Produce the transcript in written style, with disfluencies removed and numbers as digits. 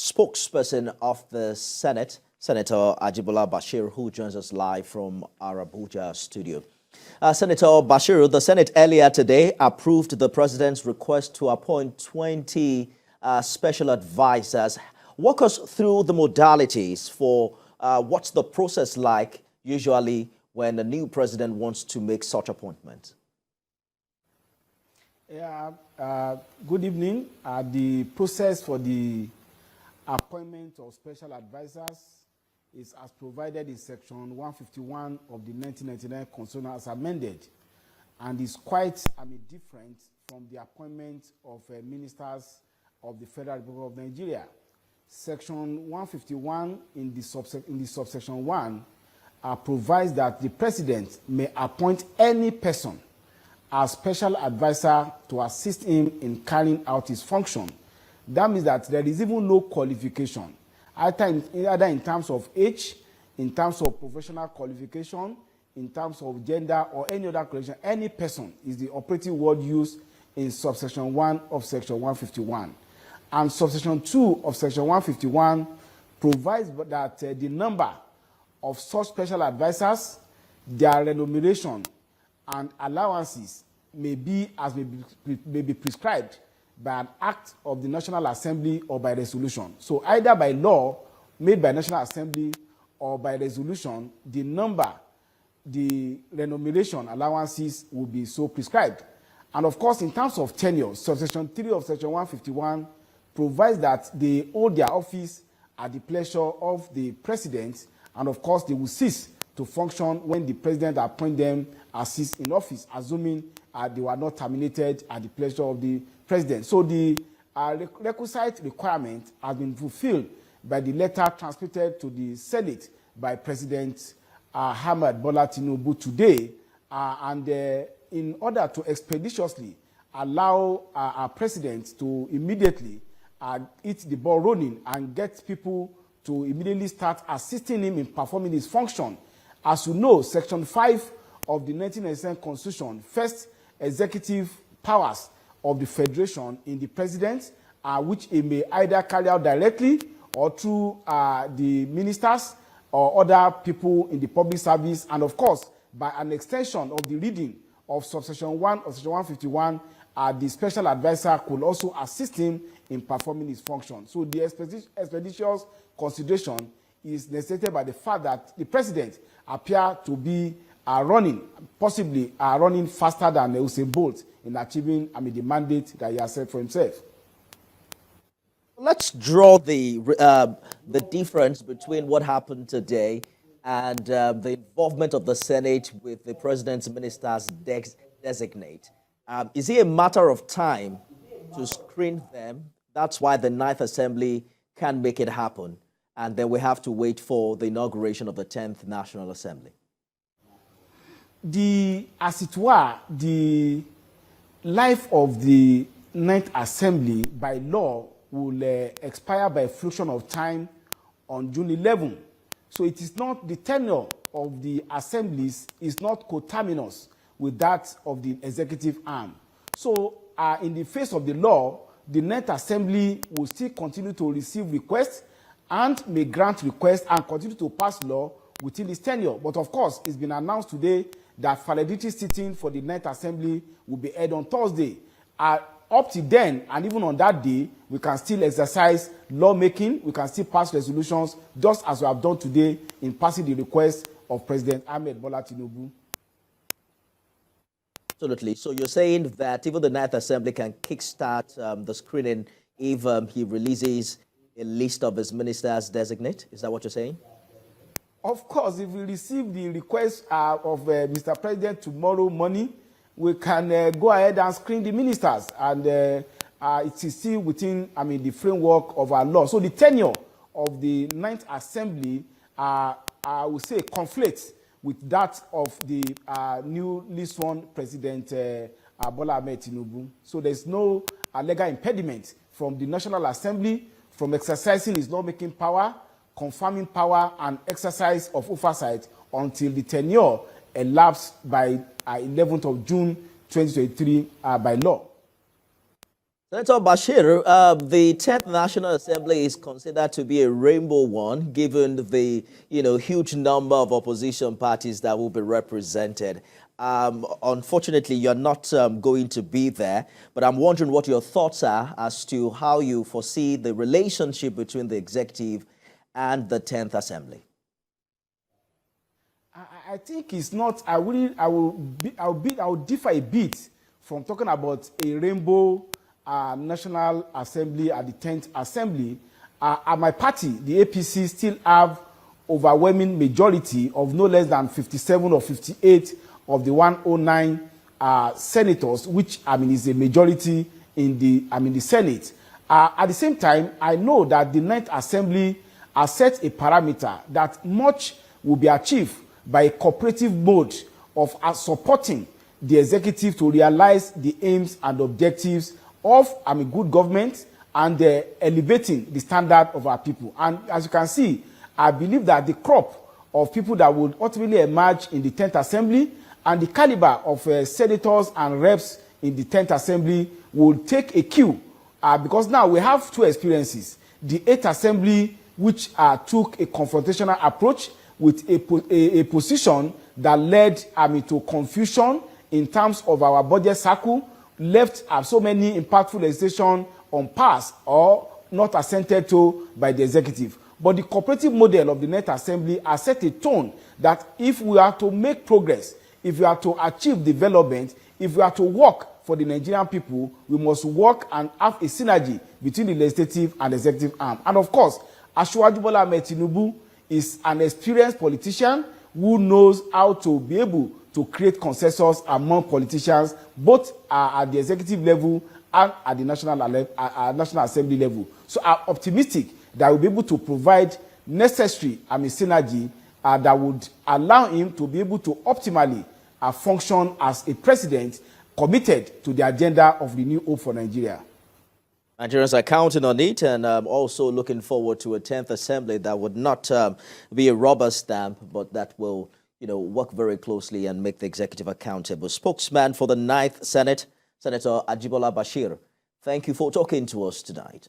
spokesperson of the Senate, Senator Jibola Basiru, who joins us live from our Abuja studio. Senator Basiru, the Senate earlier today approved the president's request to appoint 20 special advisors. Walk us through the modalities for what's the process like usually when a new president wants to make such appointment. Yeah, good evening. The process for the appointment of special advisors is as provided in Section 151 of the 1999 Constitution as amended, and is quite different from the appointment of ministers of the Federal Republic of Nigeria. Section 151 in the subsection 1 provides that the president may appoint any person as special advisor to assist him in carrying out his function. That means that there is even no qualification, either in terms of age, in terms of professional qualification, in terms of gender, or any other qualification. Any person is the operative word used in subsection 1 of Section 151. And subsection 2 of Section 151 provides that the number of such special advisors, their remuneration, and allowances may be prescribed by an act of the National Assembly or by resolution. So either by law made by National Assembly or by resolution, the number, the remuneration, allowances will be so prescribed. And of course, in terms of tenure, subsection 3 of Section 151 provides that they hold their office at the pleasure of the president, and of course, they will cease to function when the president appoints them as cease in office, assuming they were not terminated at the pleasure of the president. So the requisite requirement has been fulfilled by the letter transmitted to the Senate by President Ahmad Bola Tinubu today, and in order to expeditiously allow our president to immediately hit the ball rolling and get people to immediately start assisting him in performing his function. As you know, Section 5 of the 1997 Constitution, first executive powers of the Federation in the President, which he may either carry out directly or through the ministers or other people in the public service, and of course, by an extension of the reading of subsection 1 of Section 151, the special advisor could also assist him in performing his function. So the expeditious consideration is necessitated by the fact that the president appears to be possibly running faster than Usain Bolt in achieving the mandate that he has set for himself. Let's draw the difference between what happened today and the involvement of the Senate with the president's ministers designate. Is it a matter of time to screen them? That's why the 9th Assembly can make it happen. And then we have to wait for the inauguration of the 10th National Assembly. As it were, the life of the 9th Assembly by law will expire by a fraction of time on June 11. So it is not, the tenure of the assemblies is not coterminous with that of the executive arm. So in the face of the law, the 9th Assembly will still continue to receive requests and may grant requests and continue to pass law within its tenure. But of course, it's been announced today that valedictory sitting for the 9th Assembly will be held on Thursday. Up to then, and even on that day, we can still exercise lawmaking, we can still pass resolutions, just as we have done today in passing the request of President Ahmad Bola Tinubu. Absolutely. So you're saying that even the 9th Assembly can kickstart the screening if he releases a list of his ministers designate? Is that what you're saying? Of course, if we receive the request of Mr. President tomorrow morning, we can go ahead and screen the ministers, and it is still within the framework of our law. So the tenure of the 9th Assembly, I would say, conflicts with that of the newly sworn President Bola Tinubu. So there's no legal impediment from the National Assembly from exercising its lawmaking power, confirming power, and exercise of oversight until the tenure elapsed by 11th of June 2023 by law. Senator Bashir, the 10th National Assembly is considered to be a rainbow one, given the huge number of opposition parties that will be represented. Unfortunately, you're not going to be there, but I'm wondering what your thoughts are as to how you foresee the relationship between the executive and the 10th Assembly. I think it's not. I will differ a bit from talking about a rainbow National Assembly at the 10th Assembly. At my party, the APC, still have overwhelming majority of no less than 57 or 58 of the 109 senators, which is a majority in the Senate. At the same time, I know that the 9th Assembly has set a parameter that much will be achieved by a cooperative mode of supporting the executive to realize the aims and objectives of good government and elevating the standard of our people. And as you can see, I believe that the crop of people that would ultimately emerge in the 10th Assembly and the caliber of senators and reps in the 10th Assembly will take a cue because now we have two experiences. The 8th Assembly, which took a confrontational approach with a position that led to confusion in terms of our budget cycle, left so many impactful legislation on pass or not assented to by the executive. But the cooperative model of the 9th Assembly has set a tone that if we are to make progress, if we are to achieve development, if we are to work for the Nigerian people, we must work and have a synergy between the legislative and executive arm. And of course, Jibola Tinubu is an experienced politician who knows how to be able to create consensus among politicians, both at the executive level and at the National Assembly level. So I'm optimistic that we'll be able to provide necessary synergy that would allow him to be able to optimally function as a president committed to the agenda of the New Hope for Nigeria. Nigerians are counting on it and also looking forward to a 10th Assembly that would not be a rubber stamp, but that will work very closely and make the executive accountable. Spokesman for the 9th Senate, Senator Jibola Bashir, thank you for talking to us tonight.